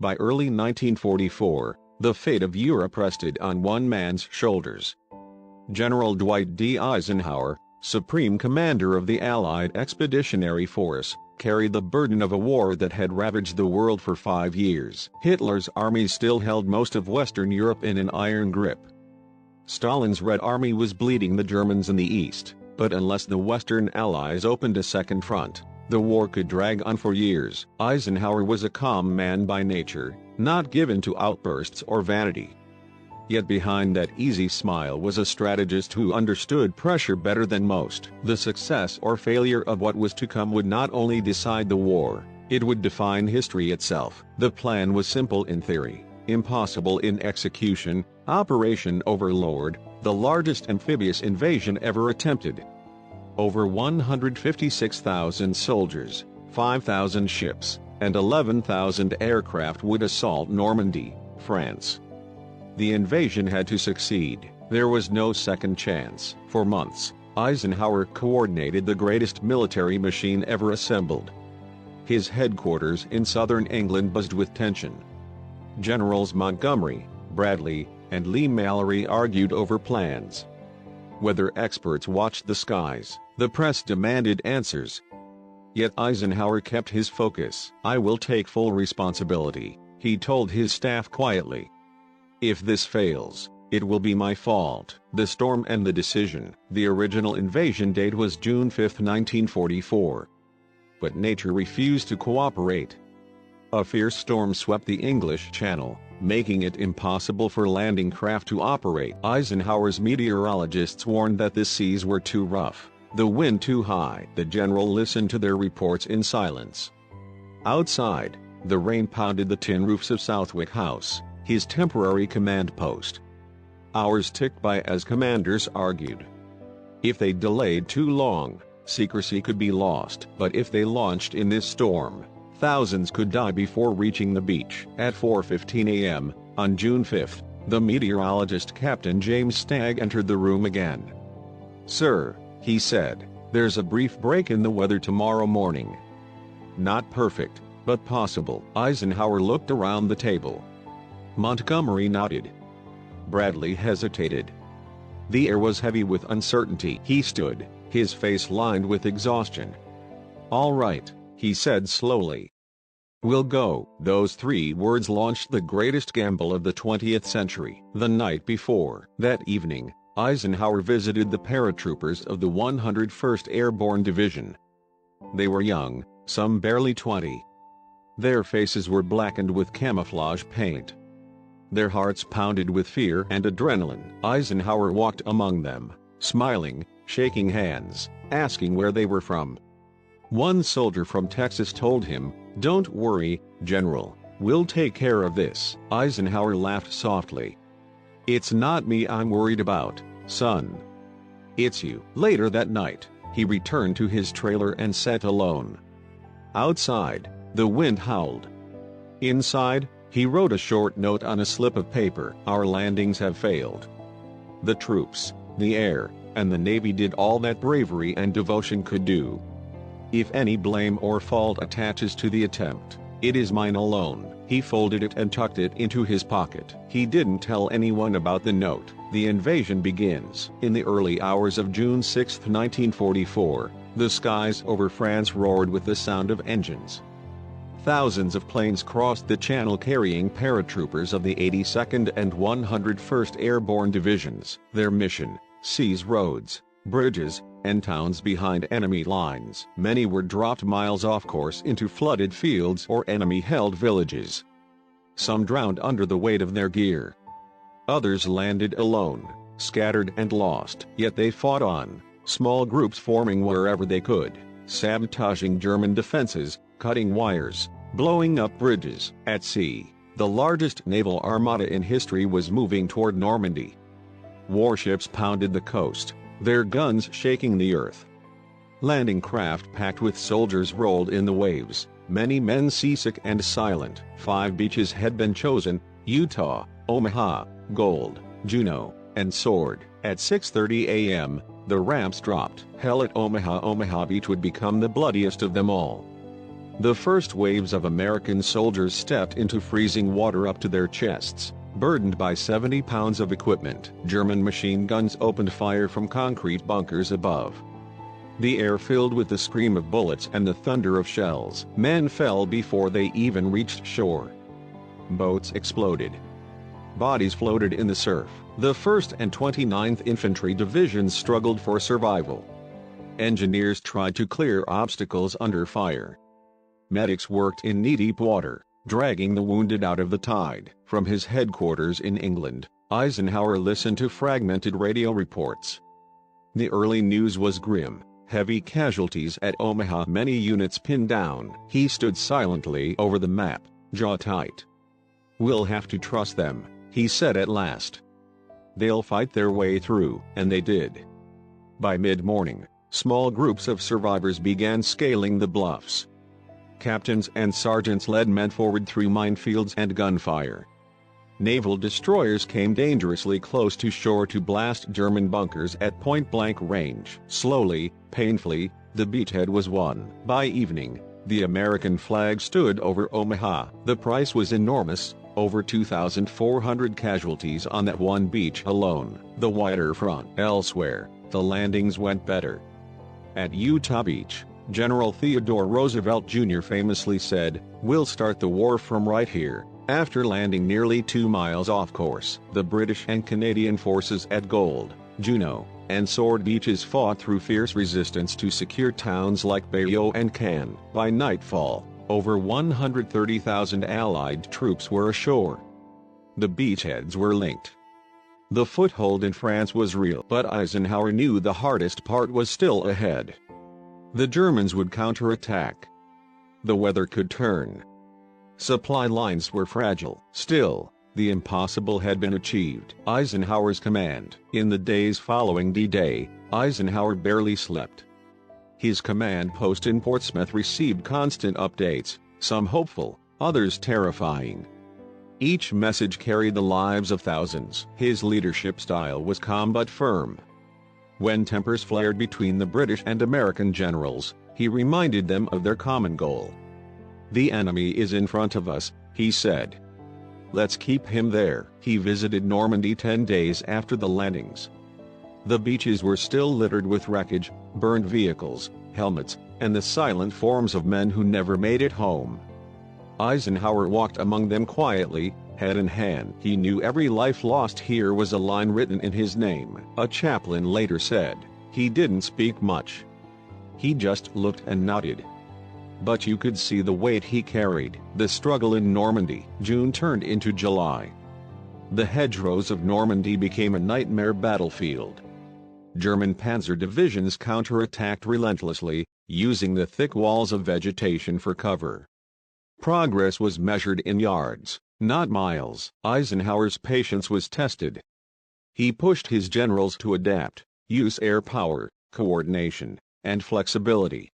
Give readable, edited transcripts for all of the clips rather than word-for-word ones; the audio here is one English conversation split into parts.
By early 1944, the fate of Europe rested on one man's shoulders. General Dwight D. Eisenhower, Supreme Commander of the Allied Expeditionary Force, carried the burden of a war that had ravaged the world for 5 years. Hitler's armies still held most of Western Europe in an iron grip. Stalin's Red Army was bleeding the Germans in the east, but unless the Western Allies opened a second front, the war could drag on for years. Eisenhower was a calm man by nature, not given to outbursts or vanity. Yet behind that easy smile was a strategist who understood pressure better than most. The success or failure of what was to come would not only decide the war, it would define history itself. The plan was simple in theory, impossible in execution. Operation Overlord, the largest amphibious invasion ever attempted. Over 156,000 soldiers, 5,000 ships, and 11,000 aircraft would assault Normandy, France. The invasion had to succeed. There was no second chance. For months, Eisenhower coordinated the greatest military machine ever assembled. His headquarters in southern England buzzed with tension. Generals Montgomery, Bradley, and Lee Mallory argued over plans. Weather experts watched the skies. The press demanded answers. Yet Eisenhower kept his focus. "I will take full responsibility," he told his staff quietly. "If this fails, it will be my fault." The storm and the decision. The original invasion date was June 5, 1944. But nature refused to cooperate. A fierce storm swept the English Channel, making it impossible for landing craft to operate. Eisenhower's meteorologists warned that the seas were too rough, the wind too high. The general listened to their reports in silence. Outside, the rain pounded the tin roofs of Southwick House, his temporary command post. Hours ticked by as commanders argued. If they delayed too long, secrecy could be lost. But if they launched in this storm, thousands could die before reaching the beach. At 4:15 a.m., on June 5, the meteorologist Captain James Stagg entered the room again. "Sir," he said, "there's a brief break in the weather tomorrow morning. Not perfect, but possible." Eisenhower looked around the table. Montgomery nodded. Bradley hesitated. The air was heavy with uncertainty. He stood, his face lined with exhaustion. "All right," he said slowly. "We'll go." Those 3 words launched the greatest gamble of the 20th century. The night before, that evening, Eisenhower visited the paratroopers of the 101st Airborne Division. They were young, some barely 20. Their faces were blackened with camouflage paint. Their hearts pounded with fear and adrenaline. Eisenhower walked among them, smiling, shaking hands, asking where they were from. One soldier from Texas told him, "Don't worry, General, we'll take care of this." Eisenhower laughed softly. "It's not me I'm worried about, son. It's you." Later that night, he returned to his trailer and sat alone. Outside, the wind howled. Inside, he wrote a short note on a slip of paper. "Our landings have failed. The troops, the air, and the Navy did all that bravery and devotion could do. If any blame or fault attaches to the attempt, it is mine alone." He folded it and tucked it into his pocket. He didn't tell anyone about the note. The invasion begins. In the early hours of June 6, 1944, the skies over France roared with the sound of engines. Thousands of planes crossed the channel carrying paratroopers of the 82nd and 101st Airborne Divisions. Their mission: seize roads, bridges, and towns behind enemy lines. Many were dropped miles off course into flooded fields or enemy-held villages. Some drowned under the weight of their gear. Others landed alone, scattered and lost. Yet they fought on, small groups forming wherever they could, sabotaging German defenses, cutting wires, blowing up bridges. At sea, the largest naval armada in history was moving toward Normandy. Warships pounded the coast, their guns shaking the earth. Landing craft packed with soldiers rolled in the waves, many men seasick and silent. 5 beaches had been chosen: Utah, Omaha, Gold, Juneau, and Sword. At 6:30 a.m., the ramps dropped. Hell at Omaha Beach would become the bloodiest of them all. The first waves of American soldiers stepped into freezing water up to their chests, burdened by 70 pounds of equipment. German machine guns opened fire from concrete bunkers above. The air filled with the scream of bullets and the thunder of shells. Men fell before they even reached shore. Boats exploded. Bodies floated in the surf. The 1st and 29th Infantry Divisions struggled for survival. Engineers tried to clear obstacles under fire. Medics worked in knee-deep water, dragging the wounded out of the tide. From his headquarters in England, Eisenhower listened to fragmented radio reports. The early news was grim. Heavy casualties at Omaha, many units pinned down. He stood silently over the map, jaw tight. "We'll have to trust them," he said at last. "They'll fight their way through," and they did. By mid-morning, small groups of survivors began scaling the bluffs. Captains and sergeants led men forward through minefields and gunfire. Naval destroyers came dangerously close to shore to blast German bunkers at point-blank range. Slowly, painfully, the beachhead was won. By evening, the American flag stood over Omaha. The price was enormous, over 2,400 casualties on that one beach alone. The wider front. Elsewhere, the landings went better. At Utah Beach, General Theodore Roosevelt Jr. famously said, "We'll start the war from right here." After landing nearly 2 miles off course, the British and Canadian forces at Gold, Juno, and Sword Beaches fought through fierce resistance to secure towns like Bayeux and Cannes. By nightfall, over 130,000 Allied troops were ashore. The beachheads were linked. The foothold in France was real, but Eisenhower knew the hardest part was still ahead. The Germans would counterattack. The weather could turn. Supply lines were fragile. Still, the impossible had been achieved. Eisenhower's command. In the days following D-Day, Eisenhower barely slept. His command post in Portsmouth received constant updates, some hopeful, others terrifying. Each message carried the lives of thousands. His leadership style was calm but firm. When tempers flared between the British and American generals, he reminded them of their common goal. "The enemy is in front of us," he said. "Let's keep him there." He visited Normandy 10 days after the landings. The beaches were still littered with wreckage, burned vehicles, helmets, and the silent forms of men who never made it home. Eisenhower walked among them quietly, head in hand. He knew every life lost here was a line written in his name. A chaplain later said, "He didn't speak much. He just looked and nodded. But you could see the weight he carried." The struggle in Normandy. June turned into July. The hedgerows of Normandy became a nightmare battlefield. German panzer divisions counterattacked relentlessly, using the thick walls of vegetation for cover. Progress was measured in yards, not miles. Eisenhower's patience was tested. He pushed his generals to adapt, use air power, coordination, and flexibility.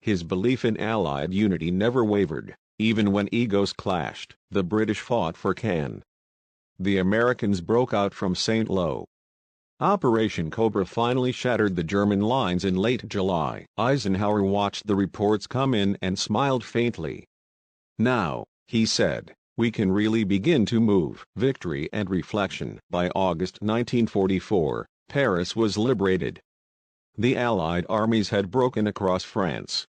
His belief in Allied unity never wavered, even when egos clashed. The British fought for Cannes. The Americans broke out from St. Lo. Operation Cobra finally shattered the German lines in late July. Eisenhower watched the reports come in and smiled faintly. "Now," he said, "we can really begin to move." Victory and reflection. By August 1944, Paris was liberated. The Allied armies had broken across France.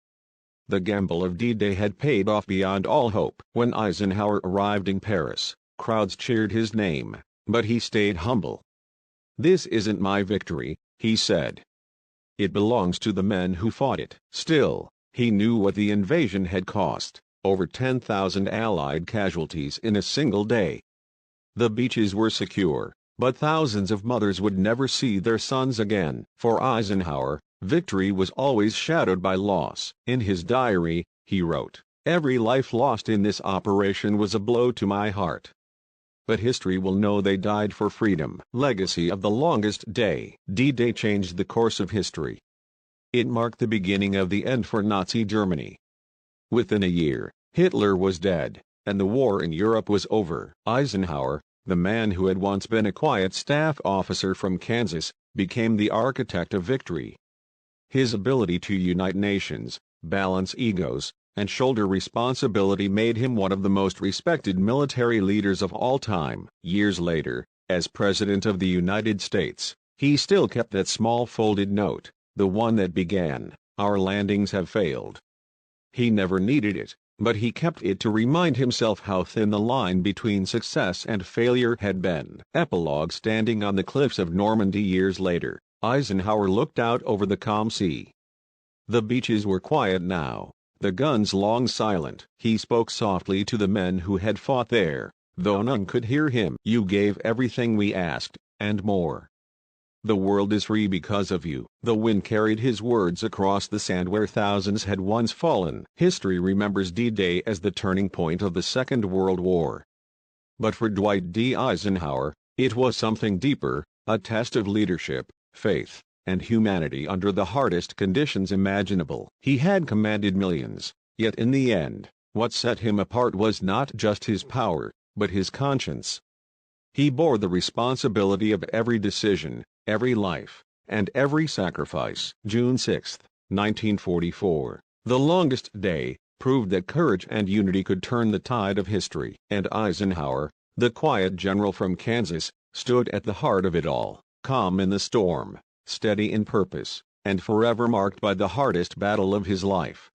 The gamble of D-Day had paid off beyond all hope. When Eisenhower arrived in Paris, crowds cheered his name, but he stayed humble. "This isn't my victory," he said. "It belongs to the men who fought it." Still, he knew what the invasion had cost, over 10,000 Allied casualties in a single day. The beaches were secure, but thousands of mothers would never see their sons again. For Eisenhower, victory was always shadowed by loss. In his diary, he wrote, "Every life lost in this operation was a blow to my heart. But history will know they died for freedom." Legacy of the longest day. D-Day changed the course of history. It marked the beginning of the end for Nazi Germany. Within a year, Hitler was dead, and the war in Europe was over. Eisenhower, the man who had once been a quiet staff officer from Kansas, became the architect of victory. His ability to unite nations, balance egos, and shoulder responsibility made him one of the most respected military leaders of all time. Years later, as President of the United States, he still kept that small folded note, the one that began, "Our landings have failed." He never needed it, but he kept it to remind himself how thin the line between success and failure had been. Epilogue. Standing on the cliffs of Normandy years later, Eisenhower looked out over the calm sea. The beaches were quiet now, the guns long silent. He spoke softly to the men who had fought there, though none could hear him. "You gave everything we asked, and more. The world is free because of you." The wind carried his words across the sand where thousands had once fallen. History remembers D-Day as the turning point of the Second World War. But for Dwight D. Eisenhower, it was something deeper, a test of leadership, faith, and humanity under the hardest conditions imaginable. He had commanded millions, yet in the end, what set him apart was not just his power, but his conscience. He bore the responsibility of every decision, every life, and every sacrifice. June 6, 1944, the longest day, proved that courage and unity could turn the tide of history. And Eisenhower, the quiet general from Kansas, stood at the heart of it all, calm in the storm, steady in purpose, and forever marked by the hardest battle of his life.